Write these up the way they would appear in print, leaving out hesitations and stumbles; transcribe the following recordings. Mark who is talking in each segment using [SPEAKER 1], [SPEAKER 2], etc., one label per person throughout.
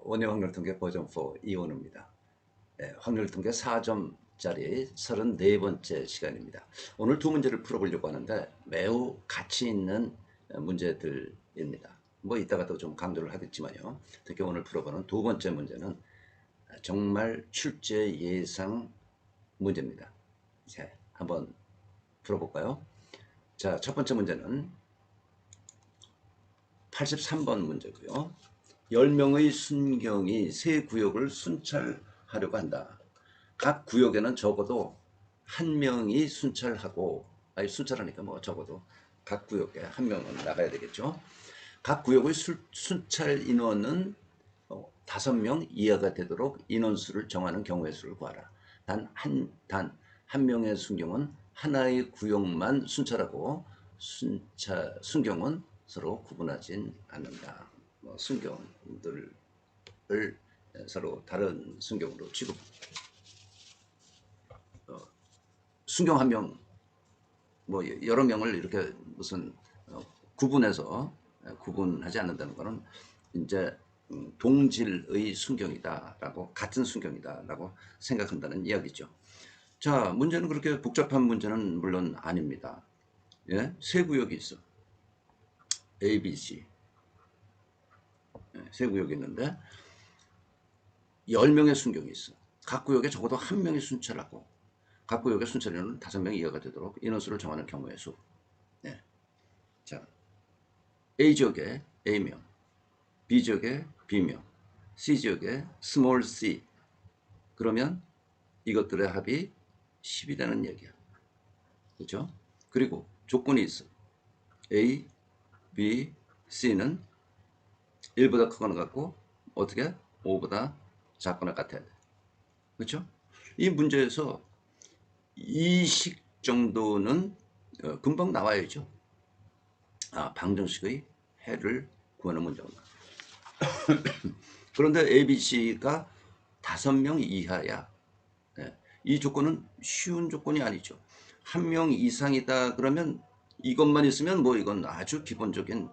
[SPEAKER 1] 원예 확률통계 버전 4 이원우입니다. 확률통계 4점짜리 34번째 시간입니다. 오늘 두 문제를 풀어보려고 하는데 매우 가치 있는 문제들입니다. 뭐 이따가도 좀 강조를 하겠지만요. 특히 오늘 풀어보는 두 번째 문제는 정말 출제 예상 문제입니다. 자, 한번 풀어볼까요? 자, 첫 번째 문제는 83번 문제고요. 10명의 순경이 세 구역을 순찰하려고 한다. 각 구역에는 적어도 한 명이 순찰하고, 아니 순찰하니까 뭐 적어도 각 구역에 한 명은 나가야 되겠죠. 각 구역의 순찰 인원은 5명 이하가 되도록 인원수를 정하는 경우의 수를 구하라. 단 한 명의 순경은 하나의 구역만 순찰하고 순경은 서로 구분하진 않는다. 순경들을 서로 다른 순경으로 취급. 순경 한 명, 뭐 여러 명을 이렇게 무슨 구분해서 구분하지 않는다는 것은 이제 동질의 순경이다라고, 같은 순경이다라고 생각한다는 이야기죠. 자, 문제는 그렇게 복잡한 문제는 물론 아닙니다. 예? 세 구역이 있어. A, B, C. 세 구역이 있는데 10명의 순경이 있어. 각 구역에 적어도 한 명이 순찰하고 각 구역의 순찰 인원은 5명 이하가 되도록 인원수를 정하는 경우의 수. 네. 자, A 지역에 A명, B 지역에 B명, C 지역에 small c. 그러면 이것들의 합이 10이 되는 얘기야. 그렇죠? 그리고 조건이 있어. A, B, C는 1보다 크거나 같고 어떻게? 5보다 작거나 같아야 돼. 그렇죠? 이 문제에서 이식 정도는 금방 나와야죠. 방정식의 해를 구하는 문제입니다. 그런데 ABC가 5명 이하야. 이 조건은 쉬운 조건이 아니죠. 한 명 이상이다 그러면 이것만 있으면 뭐 이건 아주 기본적인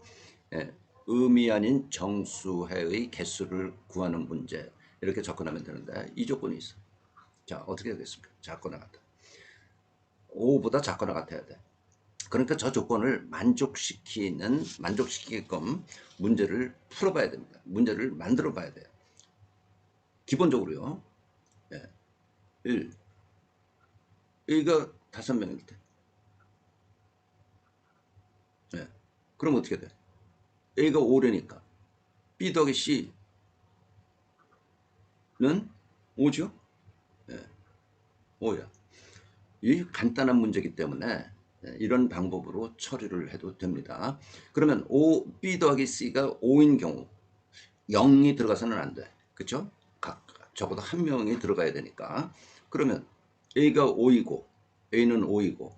[SPEAKER 1] 의미 아닌 정수해의 개수를 구하는 문제, 이렇게 접근하면 되는데 이 조건이 있어. 자, 어떻게 되겠습니까? 작거나 같다. 5보다 작거나 같아야 돼. 그러니까 저 조건을 만족시키게끔 문제를 풀어봐야 됩니다. 문제를 만들어 봐야 돼요. 기본적으로요. 1. A가 5명일 때. 그럼 어떻게 돼? A가 5래니까 B 더하기 C는 5죠? 5야. 이 간단한 문제이기 때문에 이런 방법으로 처리를 해도 됩니다. 그러면 B 더하기 C가 5인 경우 0이 들어가서는 안 돼. 그쵸? 적어도 한 명이 들어가야 되니까. 그러면 A가 5이고 A는 5이고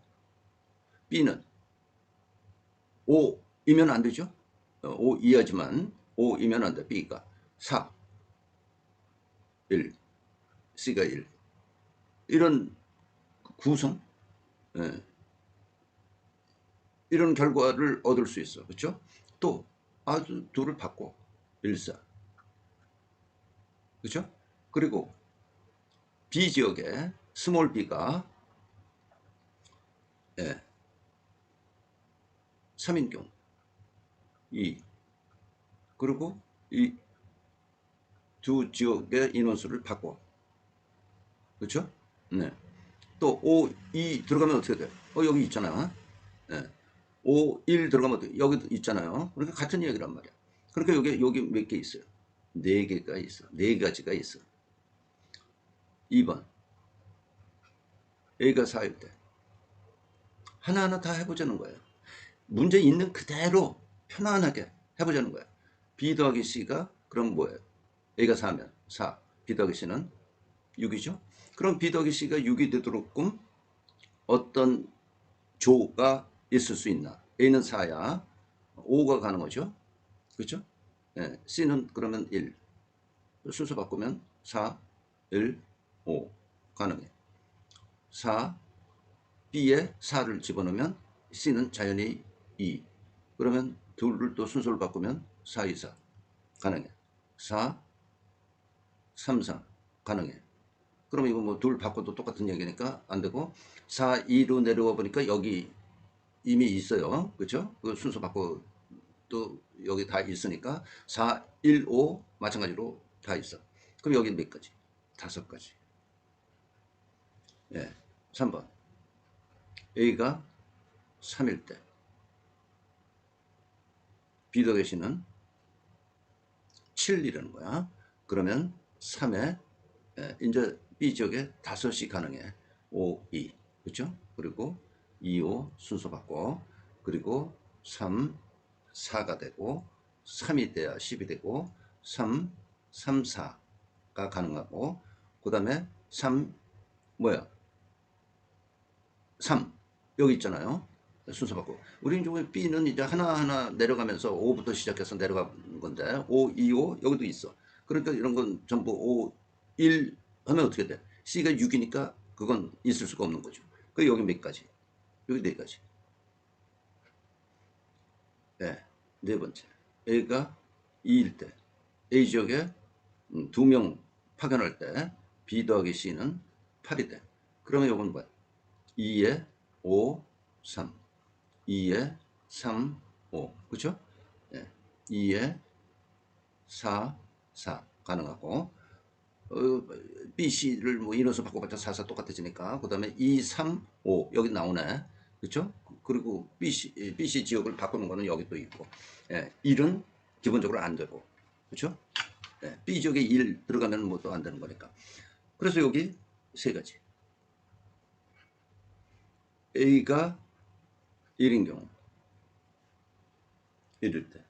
[SPEAKER 1] B는 5이면 안 되죠? 5 이하지만 5이면 안 돼. B가 4, 1, C가 1. 이런 구성, 이런 결과를 얻을 수 있어. 그렇죠? 또 아주 둘을 바꿔. 1, 4. 그렇죠? 그리고 B 지역에 스몰 b가 3인 경우 2. 그리고 이 두 지역의 인원수를 바꿔. 그렇죠? 네. 또 5, 2 들어가면 어떻게 돼? 여기 있잖아. 5, 1 들어가면 여기도 있잖아요. 그러니까 같은 이야기란 말이야. 그러니까 여기 몇 개 있어요? 4개가 있어. 4가지가 있어. 2번. A가 4일 때. 하나하나 다 해보자는 거예요. 문제 있는 그대로 편안하게 해보자는 거예요. B 더하기 C가 그럼 뭐예요? A가 4면 4. B 더하기 C는 6이죠? 그럼 B 더하기 C가 6이 되도록끔 어떤 조가 있을 수 있나? A는 4야. 5가 가는 거죠. 그렇죠? C는 그러면 1. 순서 바꾸면 4, 1, 5 가능해. 4, B에 4를 집어넣으면 C는 자연히 2. 그러면 둘을 또 순서를 바꾸면 4, 2, 4 가능해. 4, 3, 4 가능해. 그럼 이거 뭐 둘 바꿔도 똑같은 얘기니까 안 되고 4, 2로 내려와 보니까 여기 이미 있어요. 그렇죠? 그 순서 바꿔 또 여기 다 있으니까 4, 1, 5 마찬가지로 다 있어. 그럼 여기 몇 가지? 5가지. 예. 3번. A가 3일 때 B 더하기는 7이라는 거야. 그러면 3에 이제 B 지역에 5이 가능해. 5, 2. 그렇죠? 그리고 2, 5 순서 바꿔. 그리고 3, 4가 되고 3이 돼야 10이 되고 3, 3, 4가 가능하고 그 다음에 3 뭐야? 3 여기 있잖아요. 순서 바꿔. 우리 이제 B는 이제 하나하나 내려가면서 5부터 시작해서 내려간 건데 5, 2, 5 여기도 있어. 그러니까 이런 건 전부 5, 1 하면 어떻게 돼? C가 6이니까 그건 있을 수가 없는 거죠. 그 여기 몇 가지? 여기 4가지. 네, 네 번째. A가 2일 때 A 지역에 2명 파견할 때 B 더하기 C는 8이 돼. 그러면 이건 뭐야? 2에 5, 3. 2에 3, 5. 그렇죠? 예. 2에 4, 4 가능하고 B, C를 뭐 인원수 바꿔봤자 4, 4 똑같아지니까 그 다음에 2, 3, 5 여기 나오네. 그렇죠? 그리고 B, C 지역을 바꾸는 거는 여기 또 있고 예. 1은 기본적으로 안 되고 그렇죠? 예. B 지역에 1 들어가면 뭐 또 안 되는 거니까 그래서 여기 3가지 A가 1인 경우 1일 때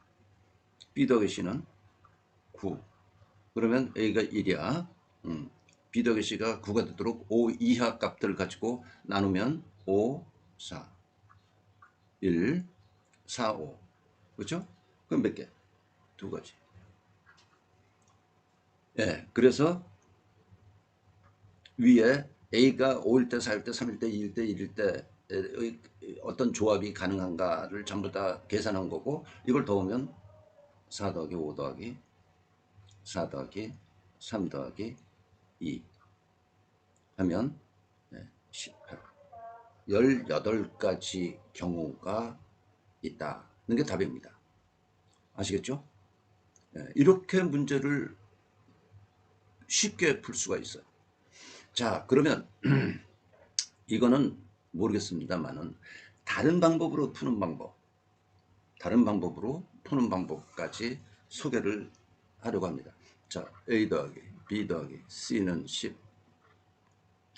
[SPEAKER 1] B 더하기 C는 9 그러면 A가 1이야. B 더하기 C가 9가 되도록 5 이하 값들을 가지고 나누면 5, 4, 1, 4, 5. 그렇죠? 그럼 몇 개? 2가지. 예, 그래서 위에 A가 5일 때, 4일 때, 3일 때, 2일 때, 1일 때 어떤 조합이 가능한가를 전부 다 계산한 거고 이걸 더하면 4 더하기 5 더하기 4 더하기 3 더하기 2 하면 18. 18가지 경우가 있다는 게 답입니다. 아시겠죠? 이렇게 문제를 쉽게 풀 수가 있어요. 자, 그러면 이거는 모르겠습니다만은 다른 방법으로 푸는 방법, 다른 방법으로 푸는 방법까지 소개를 하려고 합니다. 자, A 더하기 B 더하기 C는 10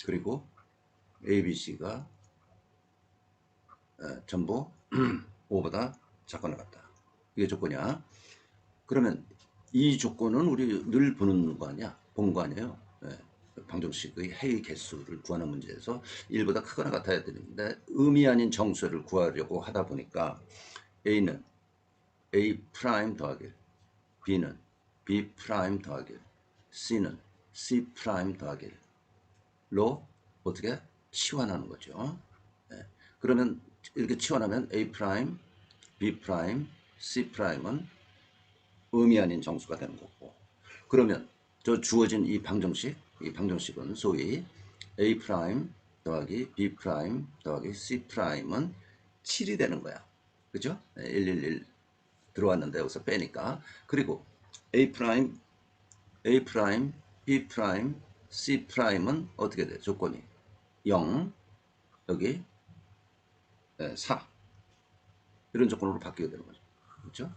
[SPEAKER 1] 그리고 A, B, C가 전부 5보다 작거나 같다. 이게 조건이야. 그러면 이 조건은 우리 늘 보는 거 아니야? 본 거 아니에요? 예. 방정식의 해의 개수를 구하는 문제에서 1보다 크거나 같아야 되는데 의미 아닌 정수를 구하려고 하다 보니까 A는 A 프라임 더하기 B는 B 프라임 더하기 C는 C 프라임 더하기로 어떻게 치환하는 거죠. 예. 그러면 이렇게 치환하면 A 프라임, B 프라임, C 프라임은 의미 아닌 정수가 되는 거고 그러면 저 주어진 이 방정식은 소위 A 프라임 더하기 B 프라임 더하기 C 프라임은 7이 되는 거야. 그죠? 111 들어왔는데 여기서 빼니까 그리고 A 프라임, A 프라임, B 프라임, C 프라임은 어떻게 돼? 조건이 0 여기 4 이런 조건으로 바뀌게 되는 거죠. 그렇죠?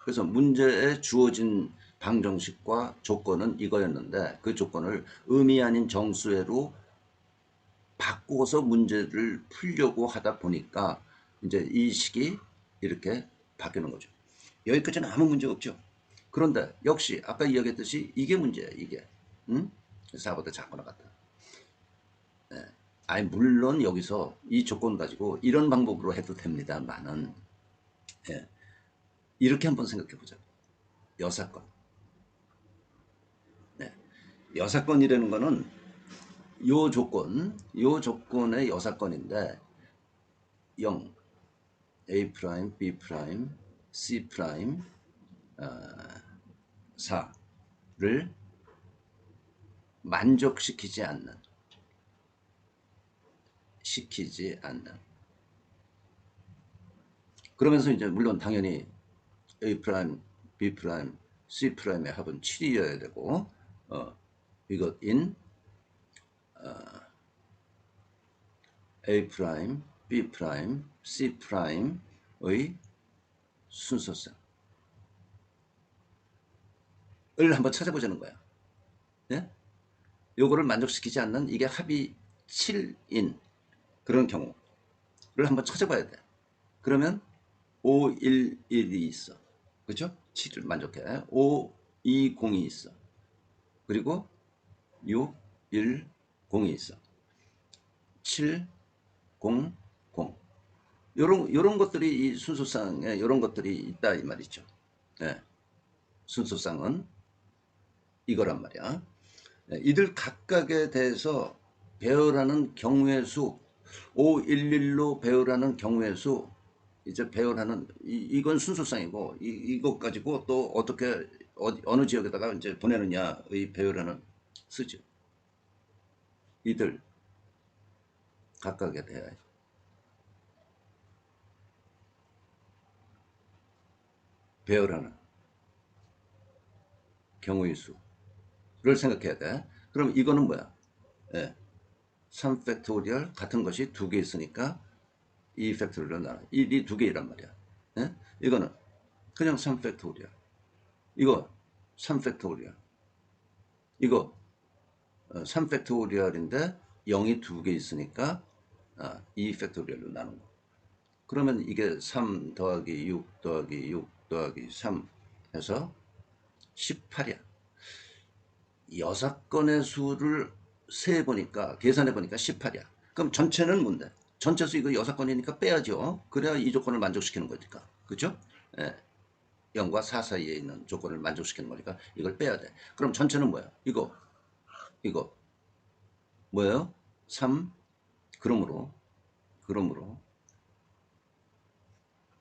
[SPEAKER 1] 그래서 문제에 주어진 방정식과 조건은 이거였는데 그 조건을 의미 아닌 정수회로 바꿔서 문제를 풀려고 하다 보니까 이제 이 식이 이렇게 바뀌는 거죠. 여기까지는 아무 문제 없죠. 그런데 역시 아까 이야기했듯이 이게 문제야, 이게. 응? 4보다 작거나 같다. 아니 물론 여기서 이 조건 가지고 이런 방법으로 해도 됩니다만은 예, 이렇게 한번 생각해 보자. 여사건. 네. 여사건이라는 거는 요 조건의 여사건인데 0, A 프라임, B 프라임, C 프라임 4를 만족시키지 않는 그러면서 이제 물론 당연히 A 프라임, B 프라임, C 프라임의 합은 7이어야 되고 이것 in A 프라임, B 프라임, C 프라임의 순서상을 한번 찾아보자는 거야. 예? 요거를 만족시키지 않는 이게 합이 7인 그런 경우를 한번 찾아봐야 돼. 그러면 5, 1, 1이 있어. 그죠? 7을 만족해. 5, 2, 0이 있어. 그리고 6, 1, 0이 있어. 7, 0, 0. 요런 것들이 이 순서상에 요런 것들이 있다 이 말이죠. 네. 순서상은 이거란 말이야. 네. 이들 각각에 대해서 배열하는 경우의 수 511로 배열하는 경우의 수 이제 배열하는 이건 순서상이고 이것 가지고 또 어떻게 어느 지역에다가 이제 보내느냐의 배열하는 수죠. 이들 각각에 대해 배열하는 경우의 수를 생각해야 돼. 그럼 이거는 뭐야? 예. 3팩토리얼 같은 것이 두 개 있으니까 2팩토리얼로 나눠. 1이 두 개이란 말이야. 예? 이거는 그냥 3팩토리얼. 이거 3팩토리얼. 이거 3팩토리얼인데 0이 두 개 있으니까 2팩토리얼로 나눈 거. 그러면 이게 3 더하기 6 더하기 6 더하기 3 해서 18이야. 6건의 수를 세보니까 계산해보니까 18이야. 그럼 전체는 뭔데? 전체 수 이거 6건이니까 빼야죠. 그래야 이 조건을 만족시키는 거니까. 그죠? 예. 0과 4 사이에 있는 조건을 만족시키는 거니까 이걸 빼야 돼. 그럼 전체는 뭐야? 이거 뭐예요? 3 그러므로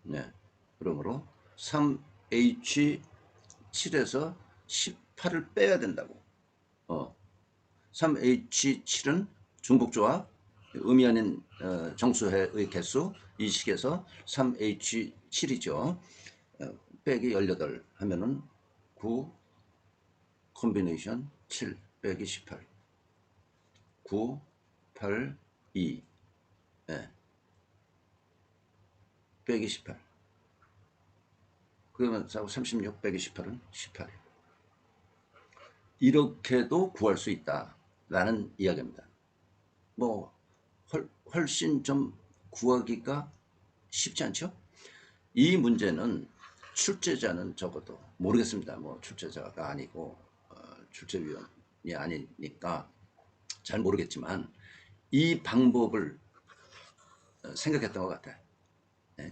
[SPEAKER 1] 네. 그러므로 3H7에서 18을 빼야 된다고. 3H7은 중복조합 의미 아닌 정수의 개수 이 식에서 3H7이죠. 빼기 18 하면은 9 콤비네이션 7 빼기 18 9 8 2 네. 빼기 18 그러면 36 빼기 18은 18 이렇게도 구할 수 있다라는 이야기입니다. 뭐 훨씬 좀 구하기가 쉽지 않죠? 이 문제는 출제자는 적어도 모르겠습니다. 뭐 출제자가 아니고 출제위원이 아니니까 잘 모르겠지만 이 방법을 생각했던 것 같아요.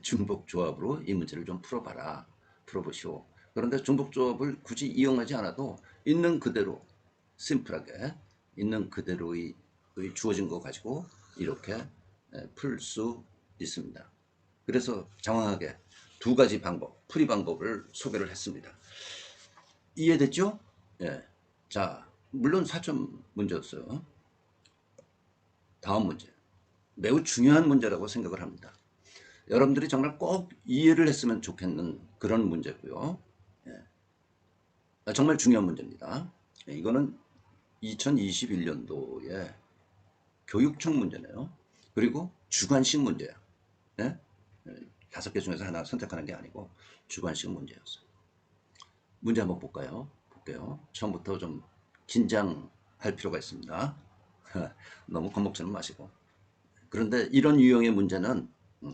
[SPEAKER 1] 중복조합으로 이 문제를 좀 풀어봐라. 풀어보시오. 그런데 중복조합을 굳이 이용하지 않아도 있는 그대로 심플하게 있는 그대로의 주어진 거 가지고 이렇게 풀 수 있습니다. 그래서 장황하게 두 가지 방법, 풀이 방법을 소개를 했습니다. 이해됐죠? 예. 자, 물론 4점 문제였어요. 다음 문제. 매우 중요한 문제라고 생각을 합니다. 여러분들이 정말 꼭 이해를 했으면 좋겠는 그런 문제고요. 예. 정말 중요한 문제입니다. 이거는 2021년도에 교육청 문제네요. 그리고 주관식 문제야. 네? 5개 중에서 하나 선택하는 게 아니고 주관식 문제였어요. 문제 한번 볼까요? 볼게요. 처음부터 좀 긴장할 필요가 있습니다. 너무 겁먹지는 마시고. 그런데 이런 유형의 문제는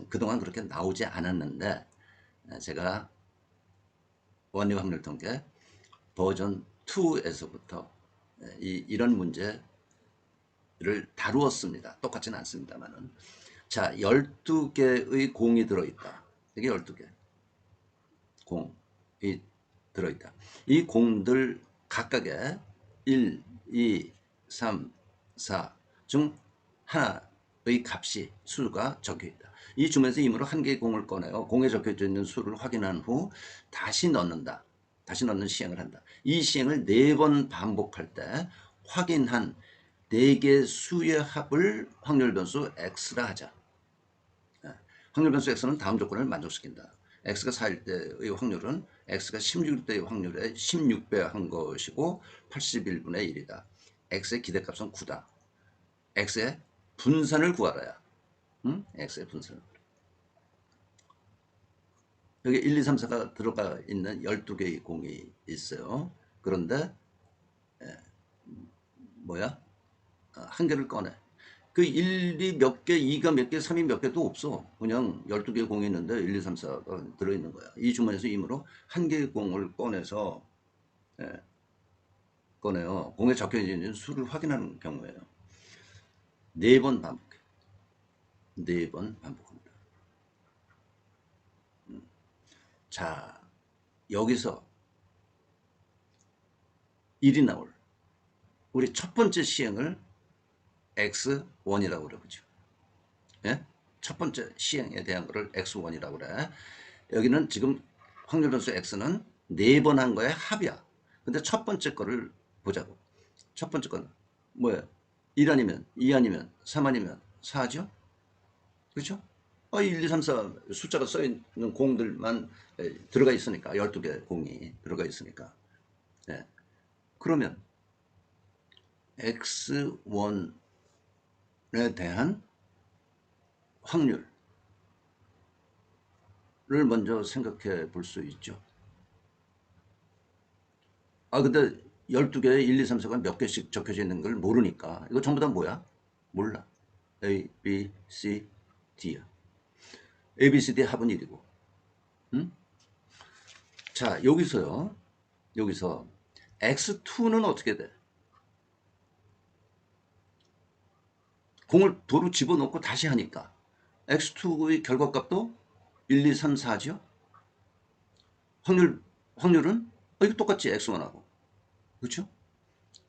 [SPEAKER 1] 그동안 그렇게 나오지 않았는데 제가 원리 확률 통계 버전 2에서부터 이런 문제를 다루었습니다. 똑같지는 않습니다만은. 자, 12개의 공이 들어있다. 이게 12개. 공이 들어있다. 이 공들 각각에 1, 2, 3, 4 중 하나의 값이 수가 적혀있다. 이 주면서 임으로 한 개의 공을 꺼내요. 공에 적혀져 있는 수를 확인한 후 다시 넣는다. 다시 넣는 시행을 한다. 이 시행을 4번 반복할 때 확인한 4개 수의 합을 확률 변수 x라 하자. 확률 변수 x는 다음 조건을 만족시킨다. x가 4일 때의 확률은 x가 16일 때의 확률에 16배 한 것이고 81분의 1이다. x의 기대값은 9다. x의 분산을 구하라야. 응? x의 분산을. 여기 1, 2, 3, 4가 들어가 있는 12개의 공이 있어요. 그런데 뭐야? 한 개를 꺼내. 그 1이 몇 개, 2가 몇 개, 3이 몇 개도 없어. 그냥 12개 공이 있는데 1, 2, 3, 4가 들어있는 거야. 이 주머니에서 임으로 한 개의 공을 꺼내서 꺼내요. 공에 적혀 있는 수를 확인하는 경우에요. 4번 반복해. 4번 반복합니다. 자, 여기서 1이 나올 우리 첫 번째 시행을 x1이라고 그러죠. 예? 첫 번째 시행에 대한 거를 x1이라고 그래. 여기는 지금 확률 변수 x는 4번 한 거의 합이야. 근데 첫 번째 거를 보자고. 첫 번째 거는 뭐야? 1 아니면 2 아니면 3 아니면 4죠? 그렇죠? 1, 2, 3, 4 숫자가 써 있는 공들만 들어가 있으니까 12개 공이 들어가 있으니까. 예. 그러면 x1에 대한 확률을 먼저 생각해 볼 수 있죠. 근데 12개에 1, 2, 3, 4가 몇 개씩 적혀져 있는 걸 모르니까 이거 전부 다 뭐야? 몰라. A, B, C, D야. A, B, C, D 합은 1이고. 응? 자, 여기서 X2는 어떻게 돼? 공을 도로 집어넣고 다시 하니까 X2의 결과값도 1, 2, 3, 4죠? 확률은 이거 똑같지, X1하고. 그렇죠?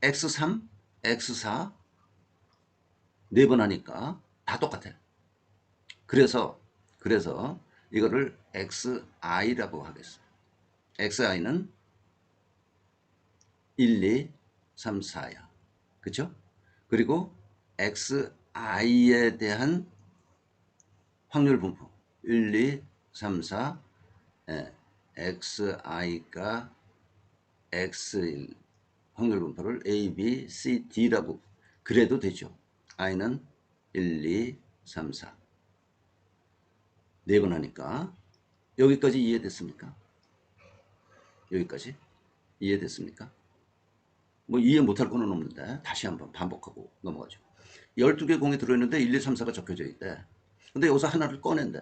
[SPEAKER 1] X3, X4 4번 하니까 다 똑같아. 그래서 이거를 XI라고 하겠어. XI는 1, 2, 3, 4야. 그쵸? 그리고 XI에 대한 확률 분포 1, 2, 3, 4 XI가 X1 확률 분포를 A, B, C, D라고 그래도 되죠. I는 1, 2, 3, 4 4번 하니까 여기까지 이해됐습니까? 여기까지 이해됐습니까? 뭐 이해 못할 거는 없는데 다시 한번 반복하고 넘어가죠. 12개 공이 들어있는데 1, 2, 3, 4가 적혀져 있대. 근데 여기서 하나를 꺼낸대.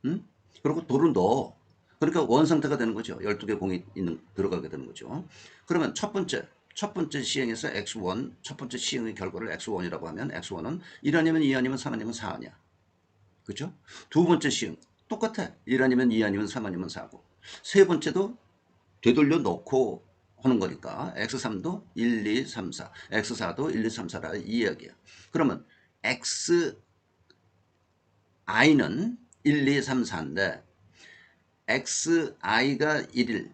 [SPEAKER 1] 응? 그리고 돌을 넣어. 그러니까 원상태가 되는 거죠. 12개 공이 들어가게 되는 거죠. 그러면 첫 번째 시행에서 x1, 첫 번째 시행의 결과를 x1이라고 하면 x1은 1 아니면 2 아니면 3 아니면 4 아니야. 그죠? 두 번째 시행 똑같아. 1 아니면 2 아니면 3 아니면 4고. 세 번째도 되돌려 놓고 하는 거니까 x3도 1, 2, 3, 4, x4도 1, 2, 3, 4라 이 이야기야. 그러면 xi는 1, 2, 3, 4인데 xi가 1일,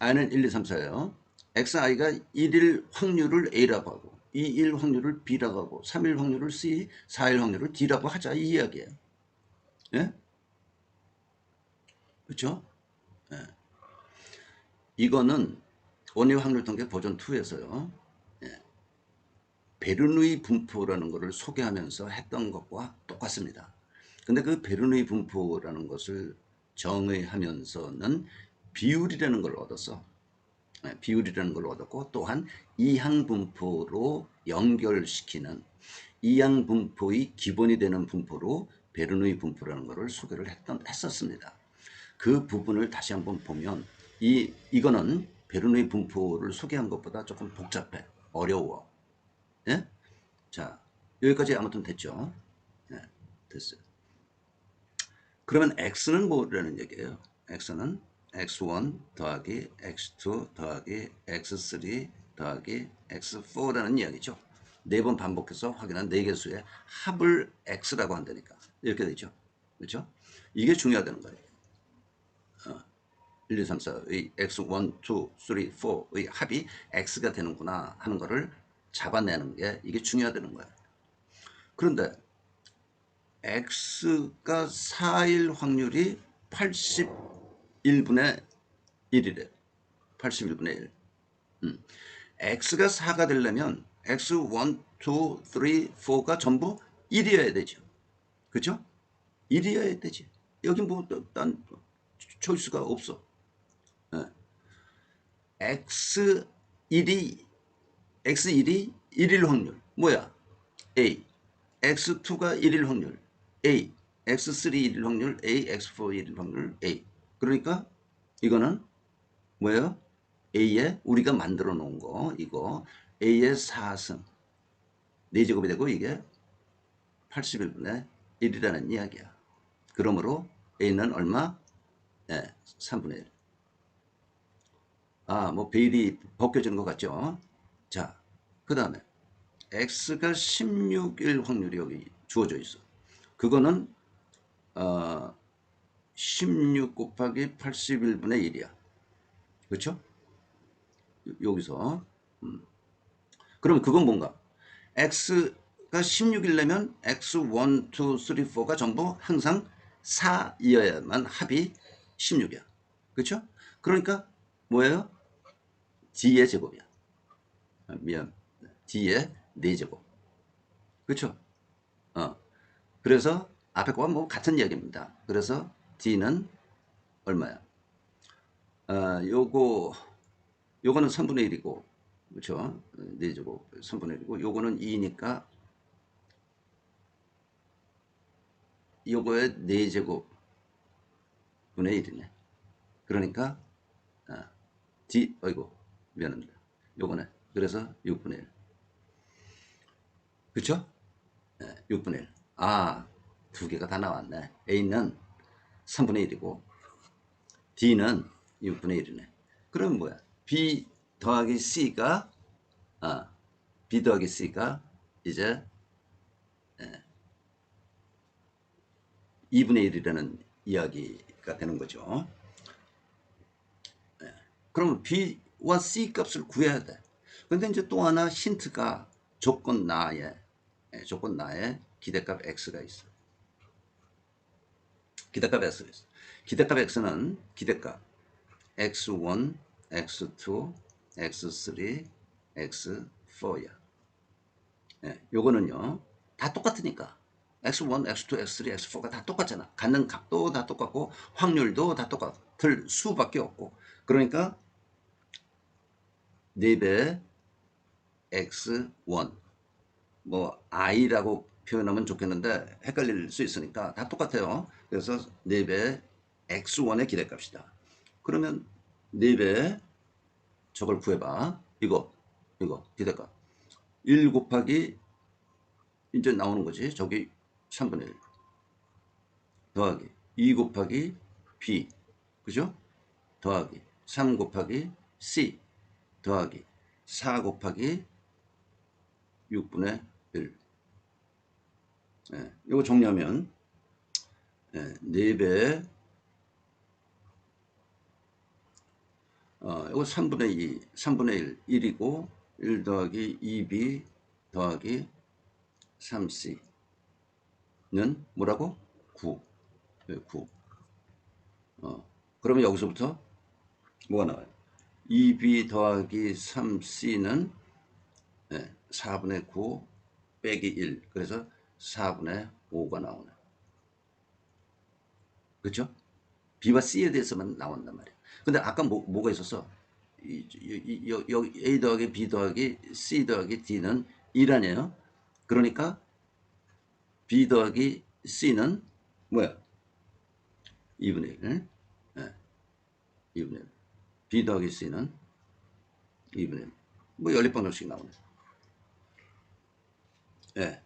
[SPEAKER 1] i는 1, 2, 3, 4예요. xi가 1일 확률을 a라고 하고 2일 확률을 b라고 하고 3일 확률을 c, 4일 확률을 d라고 하자 이 이야기예요. 예? 그렇죠? 예. 이거는 원리 확률 통계 버전 2에서요. 베르누이 분포라는 것을 소개하면서 했던 것과 똑같습니다. 근데 그 베르누이 분포라는 것을 정의하면서는 비율이라는 걸 얻었어. 비율이라는 걸 얻었고 또한 이항분포로 연결시키는 이항분포의 기본이 되는 분포로 베르누이 분포라는 것을 소개를 했었습니다. 그 부분을 다시 한번 보면 이거는 베르누이 분포를 소개한 것보다 조금 복잡해. 어려워. 예? 자, 여기까지 아무튼 됐죠? 네, 됐어요. 그러면 x는 뭐라는 얘기예요? x는 x1 더하기 x2 더하기 x3 더하기 x4라는 이야기죠. 4번 반복해서 확인한 4개 수의 합을 x라고 한다니까. 이렇게 되죠. 그렇죠? 이게 중요하다는 거예요. 1, 2, 3, 4의 x1, 2, 3, 4의 합이 x가 되는구나 하는 거를 잡아내는 게 이게 중요하다는 거야. 그런데 x가 4일 확률이 81분의 1이래. 81분의 1. x가 4가 되려면 x1, 2, 3, 4가 전부 1이어야 되죠. 그죠? 1이어야 되지. 여기 뭐 딴 초이스가 없어. x1이 x1이 1일 확률 뭐야? A. x2가 1일 확률 A. x3 1일 확률 A. x4 1일 확률 A. 그러니까 이거는 뭐예요? A에 우리가 만들어 놓은 거 이거 A의 4승 4제곱이 되고 이게 81분의 1이라는 이야기야. 그러므로 A는 얼마? 네, 3분의 1. 아, 뭐 베일이 벗겨지는 것 같죠? 자, 그 다음에 X가 16일 확률이 여기 주어져 있어. 그거는 16 곱하기 81분의 1이야. 그렇죠? 여기서 그럼 그건 뭔가? X가 16이려면 X1, 2, 3, 4가 전부 항상 4이어야만 합이 16이야. 그렇죠? 그러니까 뭐예요? D의 제곱이야. 미안. D의 4제곱. 그렇죠? 그래서 앞에 거와 뭐 같은 이야기입니다. 그래서 D는 얼마야? 요거는 3분의 1이고, 그렇죠? 4제곱 3분의 1이고, 요거는 2니까 요거의 4제곱 분의 1이네. 그러니까 어이고 미안합니다. 요거네. 그래서 6분의 1. 그렇죠? 6분의 1. 아, 두 개가 다 나왔네. A는 3분의 1이고 D는 6분의 1이네. 그럼 뭐야? B 더하기 C가 B 더하기 C가 이제 2분의 1이라는 이야기가 되는 거죠. 그러면 B와 C 값을 구해야 돼. 근데 이제 또 하나 힌트가 조건 나에 기대값 X가 있어. 기대값 X가 있어. 기대값 X는 기대값 X1, X2, X3, X4야. 요거는요, 다 똑같으니까. X1, X2, X3, X4가 다 똑같잖아. 갖는 값도 다 똑같고, 확률도 다 똑같을 수밖에 없고. 그러니까, 4배 X1. 뭐, I라고 표현하면 좋겠는데, 헷갈릴 수 있으니까 다 똑같아요. 그래서 4배 X1의 기대값이다. 그러면 4배 저걸 구해봐. 이거 기대값. 1 곱하기 이제 나오는 거지. 저기 3분의 1 더하기 2 곱하기 B 그죠? 더하기 3 곱하기 C 더하기 4 곱하기 6분의 1. 이거 정리하면 4배 이거 3분의 2, 3분의 1, 1이고 1 더하기 2B 더하기 3C는 뭐라고? 9. 9. 그러면 여기서부터 뭐가 나와요? 2B 더하기 3C는 4분의 9 빼기 1. 그래서 4분의 5가 나오네. 그렇죠? B와 C에 대해서만 나온단 말이야. 근데 아까 뭐가 있었어? 여기 A 더하기 B 더하기 C 더하기 D는 1 아니에요? 그러니까 B 더하기 C는 뭐야? 2분의 1. 2분의 1. B 더하기 C는 2분의 1. 뭐 연립방정식 나오네. 예.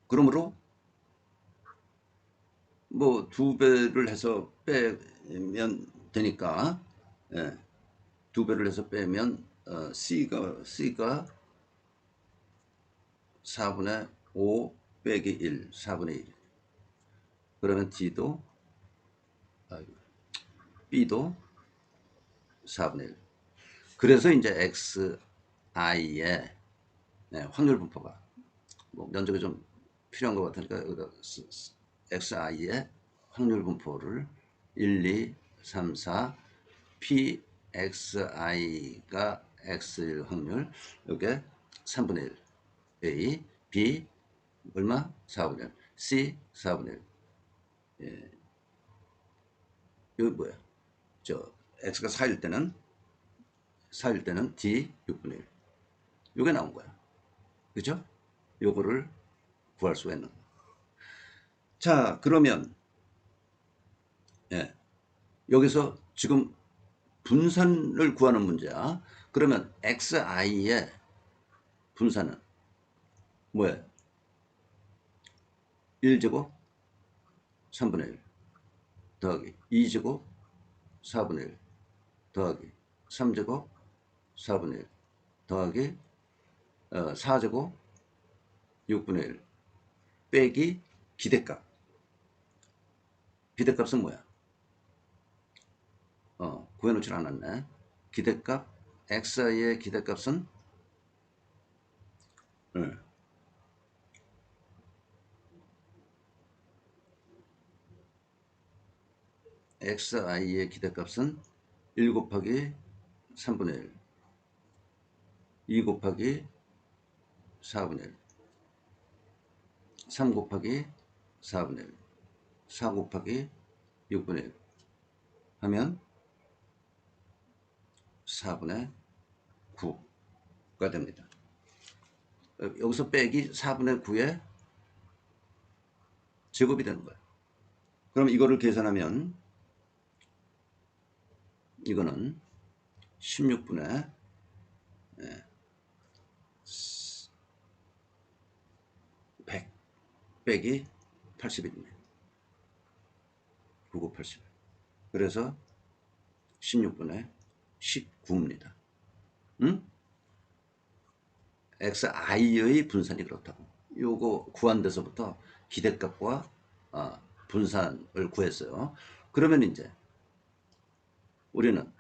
[SPEAKER 1] 그러므로 뭐 2배를 해서 빼면 되니까 2배를 해서 빼면 C가 4분의 5 빼기 1 4분의 1. 그러면 B도 4분의 1. 그래서 이제 xi의 확률 분포가 뭐 면적이 좀 필요한 것 같으니까 여기다 xi의 확률 분포를 1, 2, 3, 4 pxi가 x일 확률 이게 3분의 1 a b 얼마? 4분의 1 c 4분의 1 여기 뭐야? 저 x가 4일 때는 d 6분의 1 이게 나온 거야. 그죠? 요거를 구할 수가 있는 거야. 자, 그러면 여기서 지금 분산을 구하는 문제야. 그러면 xi의 분산은 뭐예요? 1제곱 3분의 1 더하기 2제곱 4분의 1 더하기 3제곱 4분의 1 더하기 4제곱 6분의 1 빼기 기대값. 기대값은 뭐야? 구해놓질 않았네. 기대값 xi의 기대값은 xi의 기대값은 1 곱하기 3분의 1 2 곱하기 4분의 1 3 곱하기 4분의 1 4 곱하기 6분의 1 하면 4분의 9가 됩니다. 여기서 빼기 4분의 9의 제곱이 되는 거예요. 그럼 이거를 계산하면 이거는 16분의 100 빼기 81이네. 9, 9, 81. 그래서 16분의 19입니다. 응? xi의 분산이 그렇다고. 요거 구한 데서부터 기대값과 분산을 구했어요. 그러면 이제 우리는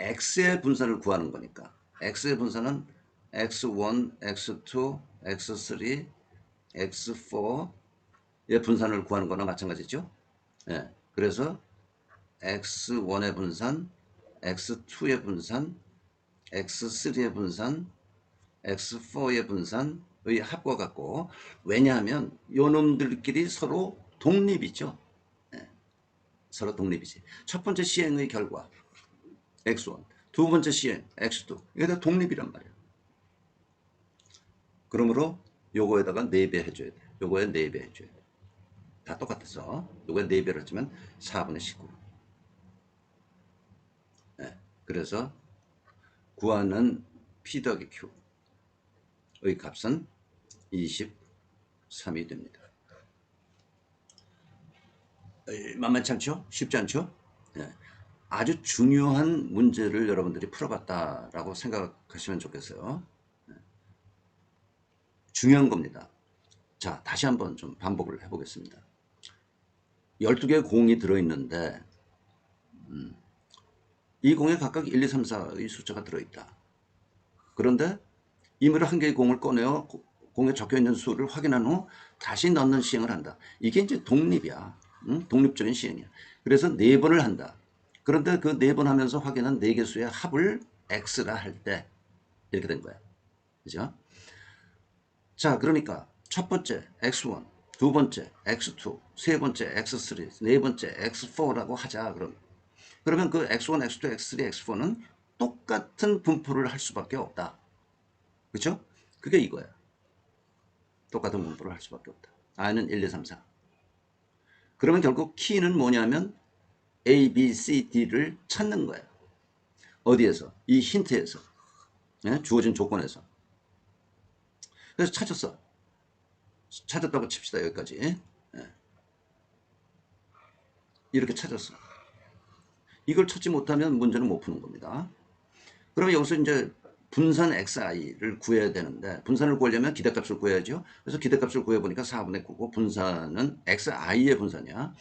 [SPEAKER 1] x의 분산을 구하는 거니까 x의 분산은 x1, x2, x3, x4의 분산을 구하는 거나 마찬가지죠. 그래서 x1의 분산, x2의 분산, x3의 분산, x4의 분산의 합과 같고, 왜냐하면 요 놈들끼리 서로 독립이죠. 서로 독립이지. 첫 번째 시행의 결과 x1, 두 번째 시행 x2 이게 다 독립이란 말이야. 그러므로 요거에다가 4배 해줘야 돼. 요거에 4배 해줘야 돼. 다 똑같아서 요거에 4배를 했지만 4분의 19. 그래서 구하는 P 더하기 Q의 값은 23이 됩니다. 만만치 않죠? 쉽지 않죠? 아주 중요한 문제를 여러분들이 풀어봤다라고 생각하시면 좋겠어요. 중요한 겁니다. 자, 다시 한번 좀 반복을 해보겠습니다. 12개의 공이 들어있는데 이 공에 각각 1, 2, 3, 4의 숫자가 들어있다. 그런데 임의로 한 개의 공을 꺼내어 공에 적혀있는 수를 확인한 후 다시 넣는 시행을 한다. 이게 이제 독립이야. 독립적인 시행이야. 그래서 4번을 한다. 그런데 그 4번 하면서 확인한 4개 수의 합을 x라 할 때 이렇게 된 거야. 그죠? 자, 그러니까 첫 번째 x1, 두 번째 x2, 세 번째 x3, 네 번째 x4라고 하자. 그러면 그 x1, x2, x3, x4는 똑같은 분포를 할 수밖에 없다. 그렇죠? 그게 이거야. 똑같은 분포를 할 수밖에 없다. i는 1, 2, 3, 4. 그러면 결국 키는 뭐냐면 A, B, C, D를 찾는 거야. 어디에서? 이 힌트에서. 주어진 조건에서. 그래서 찾았어. 찾았다고 칩시다. 여기까지. 이렇게 찾았어. 이걸 찾지 못하면 문제는 못 푸는 겁니다. 그러면 여기서 이제 분산 xi를 구해야 되는데 분산을 구하려면 기대값을 구해야죠. 그래서 기대값을 구해보니까 4분의 9고 분산은 xi의 분산이야.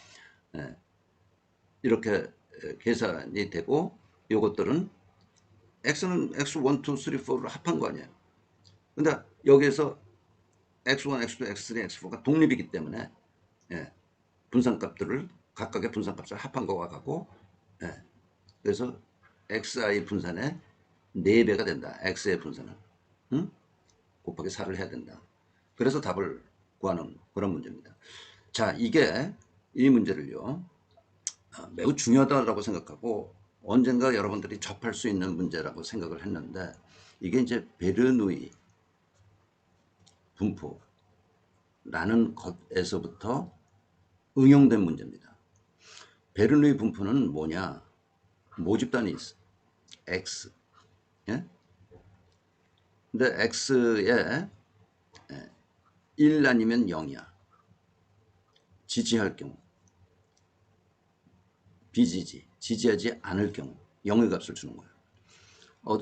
[SPEAKER 1] 이렇게 계산이 되고 이것들은 x는 x1, 2, 3, 4를 합한 거 아니에요. 근데 여기에서 x1, x2, x3, x4가 독립이기 때문에 예, 분산값들을 각각의 분산값을 합한 거와 같고 예, 그래서 xi 분산의 4배가 된다. x의 분산은 응? 곱하기 4를 해야 된다. 그래서 답을 구하는 그런 문제입니다. 자, 이게 이 문제를요 매우 중요하다고 생각하고 언젠가 여러분들이 접할 수 있는 문제라고 생각을 했는데 이게 이제 베르누이 분포라는 것에서부터 응용된 문제입니다. 베르누이 분포는 뭐냐? 모집단이 있어. x. 예? 근데 x에 1 아니면 0이야. 지지할 경우. 비지지. 지지하지 않을 경우. 0의 값을 주는 거예요.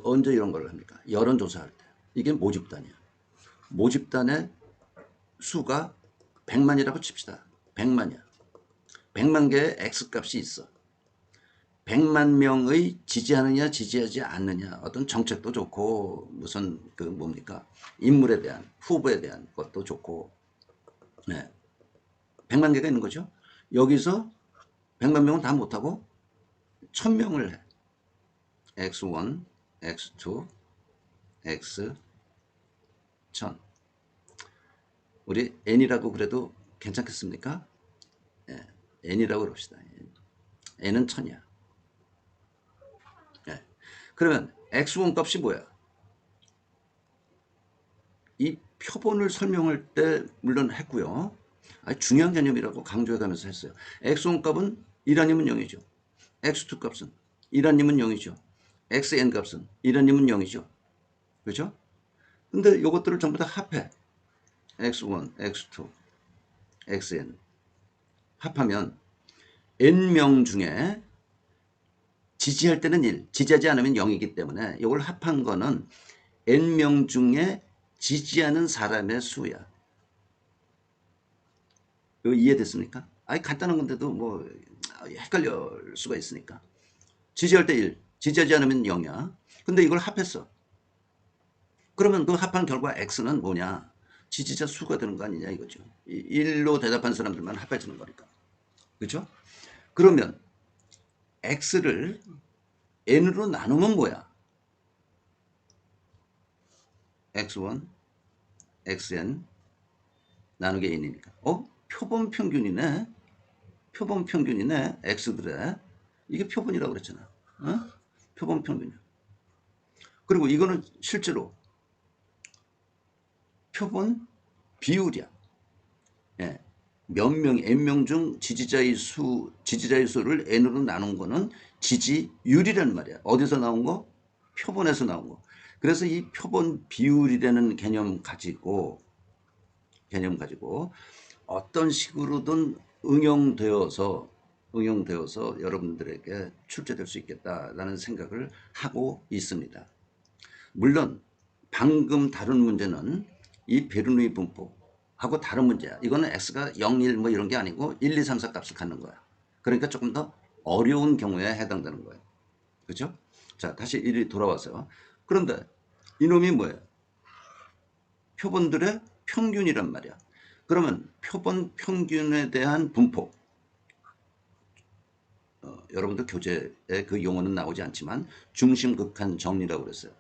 [SPEAKER 1] 언제 이런 걸 합니까? 여론조사할 때. 이게 모집단이야. 모집단의 수가 100만이라고 칩시다. 100만이야. 100만 개의 X값이 있어. 100만 명의 지지하느냐 지지하지 않느냐 어떤 정책도 좋고 무슨 그 뭡니까 인물에 대한 후보에 대한 것도 좋고 네. 100만 개가 있는 거죠. 여기서 100만 명은 다 못하고 1000명을 해. X1, X2, X 1000 우리 N이라고 그래도 괜찮겠습니까? 예, N이라고 그럽시다. N은 1000이야. 예. 그러면 X1 값이 뭐야? 이 표본을 설명할 때 물론 했고요. 중요한 개념이라고 강조해가면서 했어요. X1 값은 1 아니면 0이죠. X2 값은 1 아니면 0이죠. XN 값은 1 아니면 0이죠. 그렇죠? 근데 이것들을 전부 다 합해. X1, X2, XN 합하면 N명 중에 지지할 때는 1, 지지하지 않으면 0이기 때문에 이걸 합한 거는 N명 중에 지지하는 사람의 수야. 이거 이해됐습니까? 간단한 건데도 뭐 헷갈릴 수가 있으니까. 지지할 때 1, 지지하지 않으면 0이야. 근데 이걸 합했어. 그러면 그 합한 결과 X는 뭐냐? 지지자 수가 되는 거 아니냐 이거죠. 1로 대답한 사람들만 합해지는 거니까. 그렇죠? 그러면 X를 N으로 나누면 뭐야? X1, XN 나누기 N이니까. 표본 평균이네. 표본 평균이네. X들의. 이게 표본이라고 그랬잖아. 표본 평균이야. 그리고 이거는 실제로 표본 비율이야. 예. 몇 명, N명 중 지지자의 수를 N으로 나눈 거는 지지율이란 말이야. 어디서 나온 거? 표본에서 나온 거. 그래서 이 표본 비율이라는 개념 가지고 어떤 식으로든 응용되어서 여러분들에게 출제될 수 있겠다라는 생각을 하고 있습니다. 물론 방금 다룬 문제는 이 베르누이 분포하고 다른 문제야. 이거는 x가 0, 1 뭐 이런 게 아니고 1, 2, 3, 4 값을 갖는 거야. 그러니까 조금 더 어려운 경우에 해당되는 거예요. 그렇죠? 자, 다시 이리 돌아와서 그런데 이놈이 뭐예요? 표본들의 평균이란 말이야. 그러면 표본 평균에 대한 분포 여러분들 교재에 그 용어는 나오지 않지만 중심극한 정리라고 그랬어요.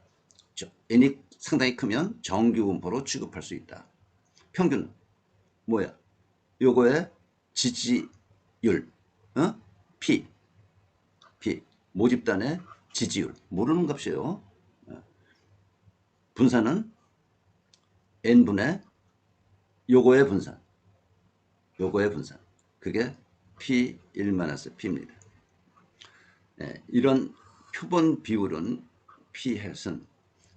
[SPEAKER 1] n이 상당히 크면 정규 분포로 취급할 수 있다. 평균 뭐야? 요거의 지지율 P 모집단의 지지율 모르는 값이에요. 분산은 n분의 요거의 분산 그게 P1-P입니다. 이런 표본 비율은 P-햇은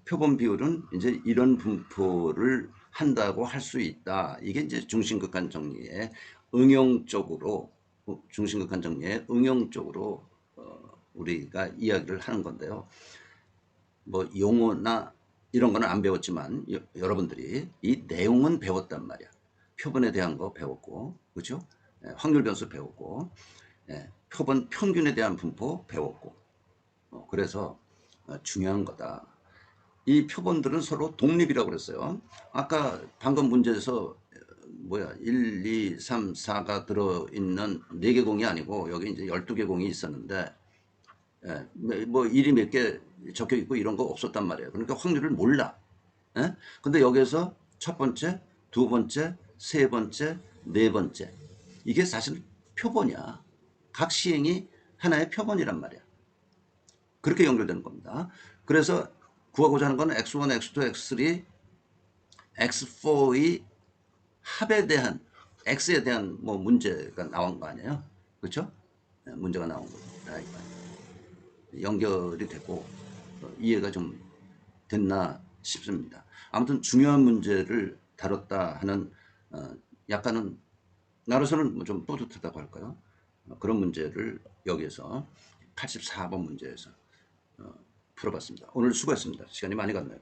[SPEAKER 1] 표본 비율은 이제 이런 분포를 한다고 할 수 있다. 이게 이제 중심극한 정리의 응용적으로 우리가 이야기를 하는 건데요. 뭐 용어나 이런 거는 안 배웠지만 여러분들이 이 내용은 배웠단 말이야. 표본에 대한 거 배웠고, 그렇죠? 확률 변수 배웠고, 표본 평균에 대한 분포 배웠고. 그래서 중요한 거다. 이 표본들은 서로 독립이라고 그랬어요. 아까 방금 문제에서 뭐야 1, 2, 3, 4가 들어있는 4개 공이 아니고 여기 이제 12개 공이 있었는데 예, 뭐 일이 몇 개 적혀 있고 이런 거 없었단 말이에요. 그러니까 확률을 몰라. 예? 근데 여기에서 첫 번째, 두 번째, 세 번째, 네 번째 이게 사실 표본이야. 각 시행이 하나의 표본이란 말이야. 그렇게 연결되는 겁니다. 그래서 구하고자 하는 건 x1, x2, x3, x4의 합에 대한 x에 대한 뭐 문제가 나온 거 아니에요? 그렇죠? 네, 문제가 나온 거다. 연결이 되고 이해가 좀 됐나 싶습니다. 아무튼 중요한 문제를 다뤘다 하는 약간은 나로서는 뭐좀 뿌듯하다고 할까요? 그런 문제를 여기에서 84번 문제에서 풀어봤습니다. 오늘 수고했습니다. 시간이 많이 갔네요.